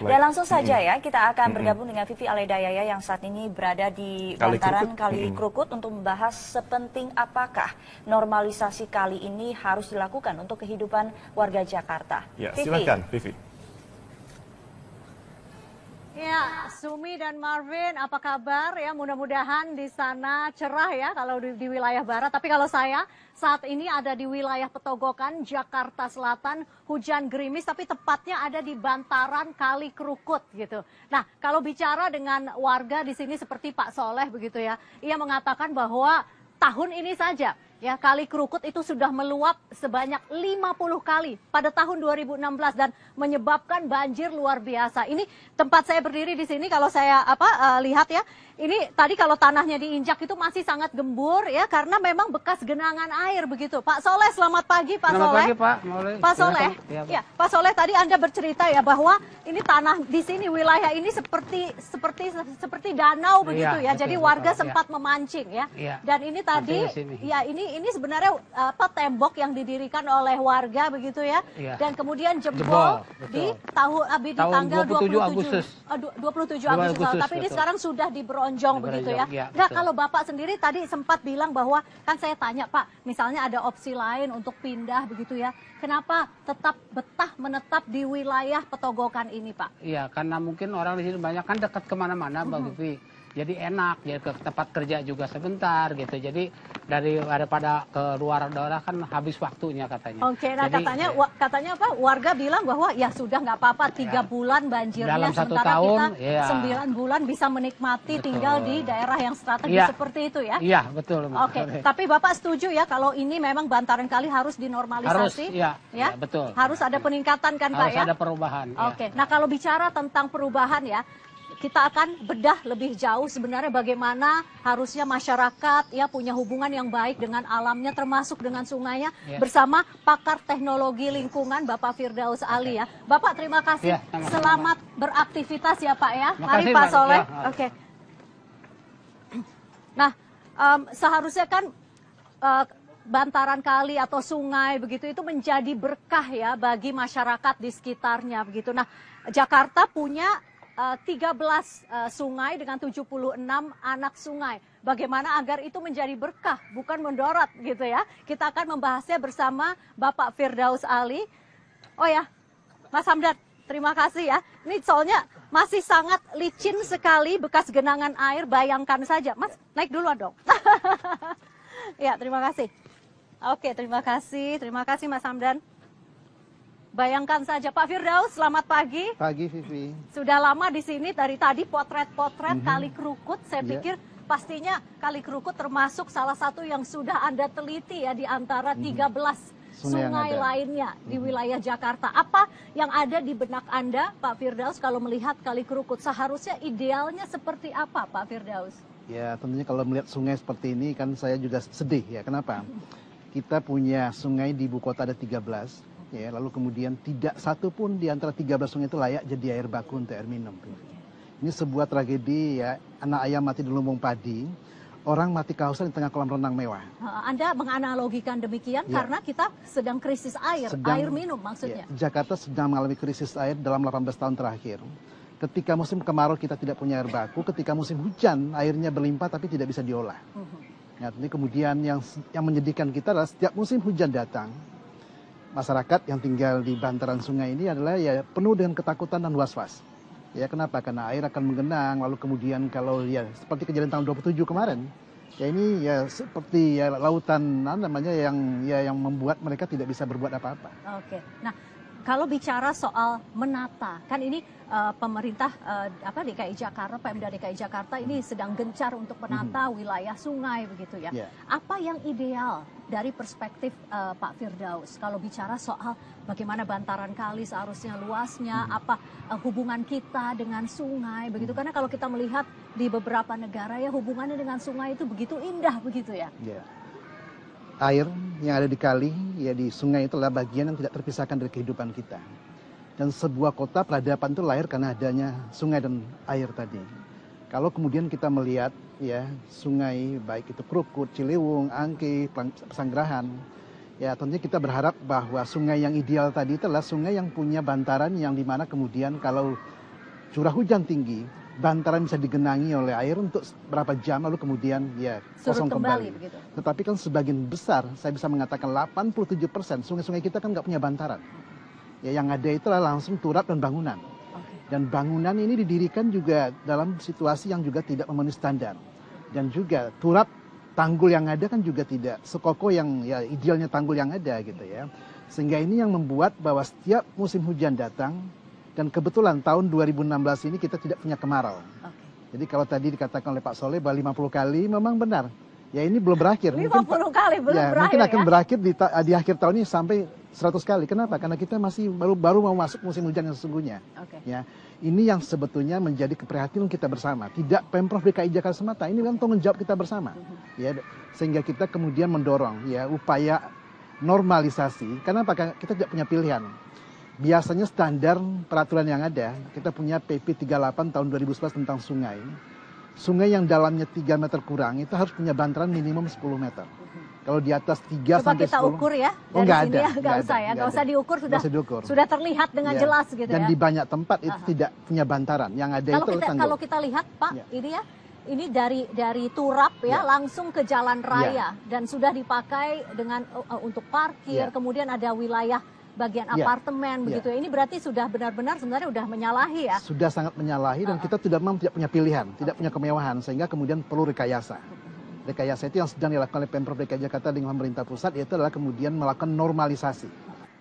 Dan langsung saja ya, kita akan bergabung dengan Vivi Aledayaya yang saat ini berada di bantaran Kali Krukut untuk membahas sepenting apakah normalisasi kali ini harus dilakukan untuk kehidupan warga Jakarta. Ya, Vivi. silakan Vivi. Ya, Sumi dan Marvin, apa kabar ya? Mudah-mudahan di sana cerah ya kalau di wilayah barat. Tapi kalau saya saat ini ada di wilayah Petogokan, Jakarta Selatan, hujan gerimis, tapi tepatnya ada di bantaran Kali Krukut gitu. Nah, kalau bicara dengan warga di sini seperti Pak Soleh begitu ya, ia mengatakan bahwa tahun ini saja ya Kali Krukut itu sudah meluap sebanyak 50 kali pada tahun 2016 dan menyebabkan banjir luar biasa. Ini tempat saya berdiri di sini kalau saya lihat ya, ini tadi kalau tanahnya diinjak itu masih sangat gembur ya karena memang bekas genangan air begitu. Pak Soleh, selamat pagi Pak Soleh. Selamat pagi Pak. Pak Soleh, ya Pak Soleh tadi Anda bercerita ya bahwa ini tanah di sini wilayah ini seperti danau begitu ya. Betul, jadi warga betul, sempat memancing ya. Dan ini tadi ya ini sebenarnya tembok yang didirikan oleh warga begitu ya. Dan kemudian jebol di tanggal 27 Agustus. 27 Agustus. Tapi ini sekarang sudah diberonjong begitu ya. Nah, kalau Bapak sendiri tadi sempat bilang bahwa kan saya tanya Pak, misalnya ada opsi lain untuk pindah begitu ya. Kenapa tetap betah menetap di wilayah Petogokan ini Pak? Iya, karena mungkin orang di sini banyak kan dekat kemana-mana Mbak Vivi. Jadi enak, jadi ke tempat kerja juga sebentar gitu. Jadi daripada ke luar daerah kan habis waktunya katanya. Oke, nah jadi, katanya apa? Warga bilang bahwa ya sudah nggak apa-apa 3 bulan banjirnya dalam sementara 1 tahun, kita 9 bulan bisa menikmati tinggal di daerah yang strategis seperti itu ya. Iya, betul. Oke, tapi Bapak setuju ya kalau ini memang bantaran kali harus dinormalisasi? Harus, ya, betul. Harus ada peningkatan kan Pak ya? Harus ada perubahan. Oke, nah kalau bicara tentang perubahan ya, kita akan bedah lebih jauh sebenarnya bagaimana harusnya masyarakat ya punya hubungan yang baik dengan alamnya termasuk dengan sungainya bersama pakar teknologi lingkungan Bapak Firdaus Ali ya. Bapak terima kasih. Selamat beraktivitas ya Pak ya. Mari Pak Soleh. Oke. Nah, seharusnya kan bantaran kali atau sungai begitu itu menjadi berkah ya bagi masyarakat di sekitarnya begitu. Nah, Jakarta punya 13 sungai dengan 76 anak sungai. Bagaimana agar itu menjadi berkah, bukan mendorot gitu ya. Kita akan membahasnya bersama Bapak Firdaus Ali. Oh ya, Mas Hamdan, terima kasih ya. Ini soalnya masih sangat licin sekali bekas genangan air, bayangkan saja. Mas, naik duluan dong. Ya, terima kasih. Oke, terima kasih Mas Hamdan. Bayangkan saja Pak Firdaus, selamat pagi. Pagi Vivi. Sudah lama di sini dari tadi potret-potret Kali Krukut. Saya pikir pastinya Kali Krukut termasuk salah satu yang sudah Anda teliti ya di antara 13 sungai lainnya di wilayah Jakarta. Apa yang ada di benak Anda Pak Firdaus kalau melihat Kali Krukut? Seharusnya idealnya seperti apa Pak Firdaus? Ya tentunya kalau melihat sungai seperti ini kan saya juga sedih ya. Kenapa? Kita punya sungai di ibu kota ada 13. Ya, lalu kemudian tidak satu pun di antara 13 sungai itu layak jadi air baku untuk air minum. Ini sebuah tragedi ya, anak ayam mati di lumbung padi, orang mati kehausan di tengah kolam renang mewah. Anda menganalogikan demikian karena kita sedang krisis air minum maksudnya. Ya, Jakarta sedang mengalami krisis air dalam 18 tahun terakhir. Ketika musim kemarau kita tidak punya air baku, ketika musim hujan airnya berlimpah tapi tidak bisa diolah. Nah, ini kemudian yang menyedihkan kita adalah setiap musim hujan datang, masyarakat yang tinggal di bantaran sungai ini adalah ya penuh dengan ketakutan dan was-was. Ya kenapa? Karena air akan menggenang, lalu kemudian kalau ya seperti kejadian tahun 27 kemarin, ya ini ya seperti ya lautan namanya yang membuat mereka tidak bisa berbuat apa-apa. Oke. Nah, kalau bicara soal menata, kan ini pemerintah DKI Jakarta, Pemda DKI Jakarta ini sedang gencar untuk menata wilayah sungai begitu ya. Apa yang ideal dari perspektif Pak Firdaus kalau bicara soal bagaimana bantaran kali seharusnya luasnya, apa hubungan kita dengan sungai begitu? Karena kalau kita melihat di beberapa negara ya hubungannya dengan sungai itu begitu indah begitu ya. Air yang ada di kali, ya di sungai itu adalah bagian yang tidak terpisahkan dari kehidupan kita. Dan sebuah kota peradaban itu lahir karena adanya sungai dan air tadi. Kalau kemudian kita melihat ya sungai baik itu Krukut, Ciliwung, Angke, Pesanggerahan, ya tentunya kita berharap bahwa sungai yang ideal tadi itu adalah sungai yang punya bantaran yang dimana kemudian kalau curah hujan tinggi, bantaran bisa digenangi oleh air untuk berapa jam lalu kemudian ya kosong kembali. Begitu. Tetapi kan sebagian besar, saya bisa mengatakan 87% sungai-sungai kita kan nggak punya bantaran. Ya yang ada itu langsung turap dan bangunan. Dan bangunan ini didirikan juga dalam situasi yang juga tidak memenuhi standar. Dan juga turap tanggul yang ada kan juga tidak sekokoh yang ya idealnya tanggul yang ada gitu ya. Sehingga ini yang membuat bahwa setiap musim hujan datang, dan kebetulan tahun 2016 ini kita tidak punya kemarau. Jadi kalau tadi dikatakan oleh Pak Soleh bahwa 50 kali memang benar. Ya ini belum berakhir. 50 kali belum berakhir mungkin akan ya? berakhir di akhir tahun ini sampai 100 kali. Kenapa? Karena kita masih baru mau masuk musim hujan yang sesungguhnya. Ya, ini yang sebetulnya menjadi keprihatinan kita bersama. Tidak Pemprov DKI Jakarta semata. Ini kan tanggung jawab kita bersama. Ya, sehingga kita kemudian mendorong ya upaya normalisasi. Kenapa? Karena kita tidak punya pilihan. Biasanya standar peraturan yang ada, kita punya PP 38 tahun 2011 tentang sungai. Sungai yang dalamnya 3 meter kurang itu harus punya bantaran minimum 10 meter. Kalau di atas 3 Coba sampai 10. kita ukur ya dari nggak sini ya, nggak usah ya, nggak usah diukur, sudah terlihat dengan jelas gitu Dan ya. di banyak tempat itu tidak punya bantaran, yang ada itu tanggul. Kalau kita lihat Pak, ini ya, ini dari turap ya langsung ke jalan raya dan sudah dipakai dengan untuk parkir, kemudian ada wilayah bagian apartemen begitu ya. Ini berarti sudah benar-benar sebenarnya sudah menyalahi ya. Sudah sangat menyalahi dan kita tidak punya pilihan, tidak punya kemewahan sehingga kemudian perlu rekayasa. Rekayasa itu yang sedang dilakukan oleh Pemprov DKI Jakarta dengan pemerintah pusat, yaitu adalah kemudian melakukan normalisasi.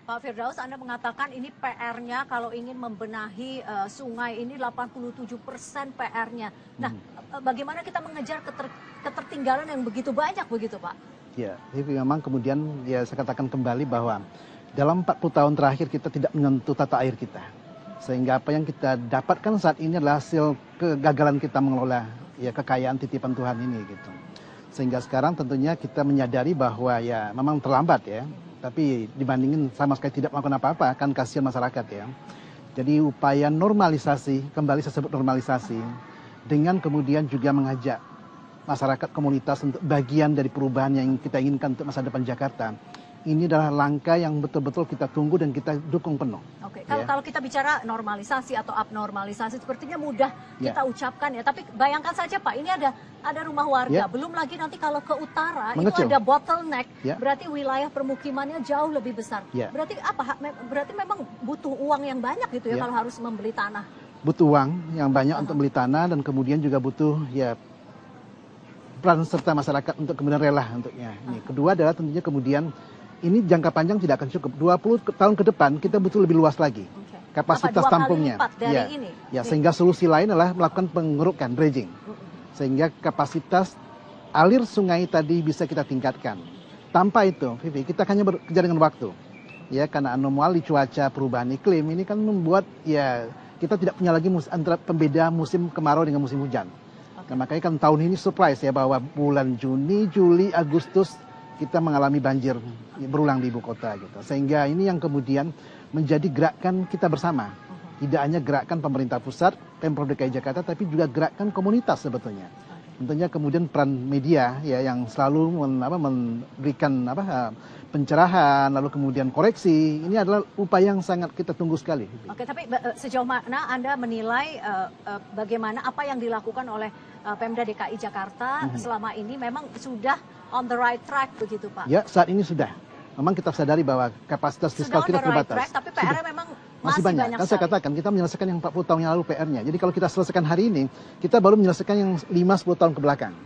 Pak Firdaus, Anda mengatakan ini PR-nya kalau ingin membenahi sungai ini 87% PR-nya. Nah, bagaimana kita mengejar ketertinggalan yang begitu banyak begitu Pak? Ya, jadi memang kemudian ya saya katakan kembali bahwa dalam 40 tahun terakhir kita tidak menyentuh tata air kita. Sehingga apa yang kita dapatkan saat ini adalah hasil kegagalan kita mengelola ya kekayaan titipan Tuhan ini gitu. Sehingga sekarang tentunya kita menyadari bahwa ya memang terlambat ya. Tapi dibandingin sama sekali tidak melakukan apa-apa kan kasihan masyarakat ya. Jadi upaya normalisasi, kembali saya sebut normalisasi, dengan kemudian juga mengajak masyarakat komunitas untuk bagian dari perubahan yang kita inginkan untuk masa depan Jakarta. Ini adalah langkah yang betul-betul kita tunggu dan kita dukung penuh. Oke, kalau kita bicara normalisasi atau abnormalisasi sepertinya mudah kita ucapkan ya. Tapi bayangkan saja Pak, ini ada rumah warga. Belum lagi nanti kalau ke utara itu ada bottleneck. Berarti wilayah permukimannya jauh lebih besar. Berarti apa? Berarti memang butuh uang yang banyak gitu ya kalau harus membeli tanah. Butuh uang yang banyak untuk beli tanah dan kemudian juga butuh ya peran serta masyarakat untuk kemudian rela untuknya. Ini kedua adalah tentunya kemudian ini jangka panjang tidak akan cukup. 20 tahun ke depan kita butuh lebih luas lagi kapasitas tampungnya. Sehingga solusi lain adalah melakukan pengerukan, dredging. Sehingga kapasitas alir sungai tadi bisa kita tingkatkan. Tanpa itu, Vivi, kita hanya bekerja dengan waktu. Ya, karena anomali cuaca, perubahan iklim ini kan membuat ya kita tidak punya lagi antara pembeda musim kemarau dengan musim hujan. Nah, makanya kan tahun ini surprise ya bahwa bulan Juni, Juli, Agustus kita mengalami banjir berulang di ibu kota gitu. Sehingga ini yang kemudian menjadi gerakan kita bersama. Tidak hanya gerakan pemerintah pusat, Pemprov DKI Jakarta, tapi juga gerakan komunitas sebetulnya. Tentunya kemudian peran media ya yang selalu memberikan pencerahan, lalu kemudian koreksi. Ini adalah upaya yang sangat kita tunggu sekali. Oke, tapi sejauh mana Anda menilai bagaimana apa yang dilakukan oleh Pemda DKI Jakarta selama ini memang sudah on the right track begitu Pak? Ya, saat ini sudah. Memang kita sadari bahwa kapasitas fiskal kita terbatas. Tapi PR-nya memang masih banyak. Kan saya katakan kita menyelesaikan yang 40 tahun yang lalu PR-nya. Jadi kalau kita selesaikan hari ini, kita baru menyelesaikan yang 5-10 tahun ke belakang.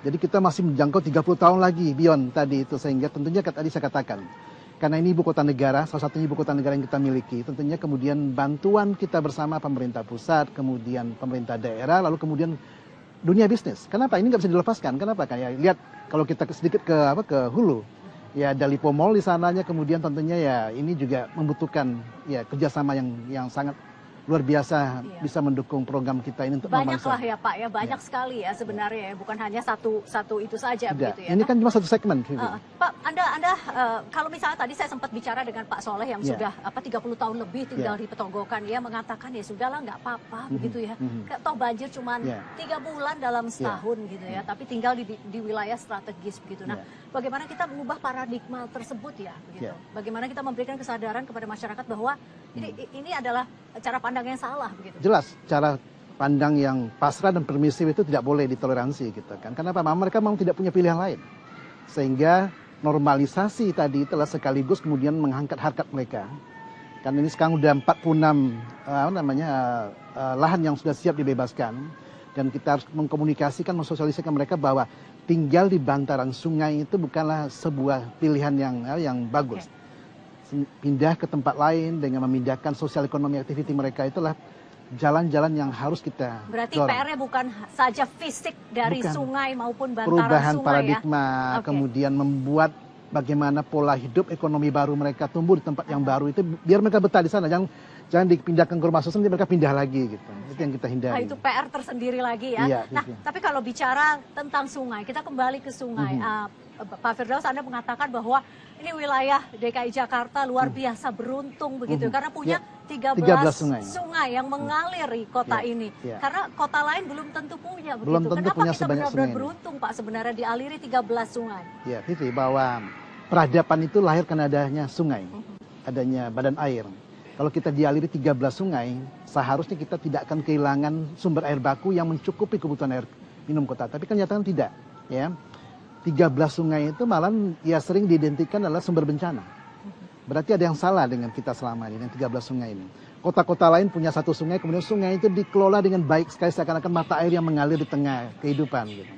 Jadi kita masih menjangkau 30 tahun lagi beyond tadi itu. Sehingga tentunya tadi saya katakan, karena ini ibu kota negara, salah satunya ibu kota negara yang kita miliki. Tentunya kemudian bantuan kita bersama pemerintah pusat, kemudian pemerintah daerah, lalu kemudian dunia bisnis. Kenapa? Ini nggak bisa dilepaskan. Kenapa? Kayak lihat kalau kita sedikit ke hulu. Ya ada Lipo Mall di sananya, kemudian tentunya ya ini juga membutuhkan ya kerjasama yang sangat luar biasa bisa mendukung program kita ini untuk banyak lah ya Pak ya, banyak sekali ya sebenarnya ya, bukan hanya satu itu saja begitu ya. Ini kan cuma satu segmen. Pak, Anda kalau misalnya tadi saya sempat bicara dengan Pak Soleh yang sudah 30 tahun lebih tinggal di Petogokan, ya mengatakan ya sudahlah nggak apa-apa begitu ya. Toh banjir cuma 3 bulan dalam setahun gitu ya, tapi tinggal di wilayah strategis begitu. Nah, bagaimana kita mengubah paradigma tersebut ya begitu. Bagaimana kita memberikan kesadaran kepada masyarakat bahwa Ini adalah cara pandang yang salah begitu. Jelas cara pandang yang pasrah dan permisif itu tidak boleh ditoleransi gitu kan. Kenapa? Mereka memang tidak punya pilihan lain. Sehingga normalisasi tadi itulah sekaligus kemudian mengangkat harkat mereka. Kan ini sekarang udah 46 lahan yang sudah siap dibebaskan, dan kita harus mengkomunikasikan, mensosialisasikan mereka bahwa tinggal di bantaran sungai itu bukanlah sebuah pilihan yang bagus. Pindah ke tempat lain dengan memindahkan sosial ekonomi aktiviti mereka itulah jalan-jalan yang harus kita Berarti dorong. PR-nya bukan saja fisik dari sungai maupun bantaran Perubahan sungai paradigma, ya. kemudian membuat bagaimana pola hidup ekonomi baru mereka tumbuh di tempat yang baru itu, biar mereka betah di sana, jangan dipindahkan ke rumah susun, mereka pindah lagi gitu. Itu yang kita hindari. Nah, itu PR tersendiri lagi ya. Iya, Nah, tapi kalau bicara tentang sungai, kita kembali ke sungai. Pak Firdaus, Anda mengatakan bahwa ini wilayah DKI Jakarta luar biasa beruntung begitu, karena punya 13 sungai yang mengaliri kota ini. Karena kota lain belum tentu punya begitu. Belum tentu Kenapa punya kita sebanyak benar-benar sungai beruntung Pak sebenarnya dialiri 13 sungai? Ya, Vivi, bahwa peradaban itu lahir karena adanya sungai, adanya badan air. Kalau kita dialiri 13 sungai, seharusnya kita tidak akan kehilangan sumber air baku yang mencukupi kebutuhan air minum kota. Tapi kenyataan tidak, ya. 13 sungai itu malah ya sering diidentikan adalah sumber bencana. Berarti ada yang salah dengan kita selama ini, dengan 13 sungai ini. Kota-kota lain punya satu sungai, kemudian sungai itu dikelola dengan baik sekali, seakan-akan mata air yang mengalir di tengah kehidupan gitu.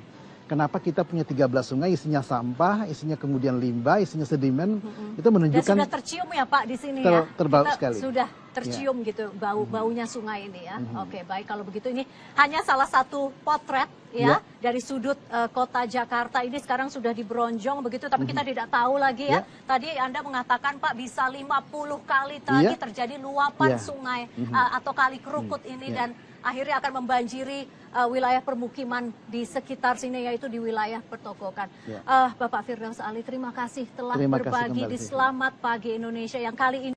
Kenapa kita punya 13 sungai, isinya sampah, isinya kemudian limbah, isinya sedimen, itu menunjukkan... Dan sudah tercium ya Pak di sini ya? Terbau sekali. Sudah tercium gitu, baunya sungai ini ya. Oke, baik, kalau begitu ini hanya salah satu potret ya dari sudut kota Jakarta ini sekarang sudah diberonjong begitu, tapi kita tidak tahu lagi ya. Tadi Anda mengatakan Pak bisa 50 kali lagi terjadi luapan sungai atau kali Krukut ini dan akhirnya akan membanjiri wilayah permukiman di sekitar sini, yaitu di wilayah Petogokan. Bapak Firdaus Ali, terima kasih telah berbagi di Selamat Pagi Indonesia yang kali ini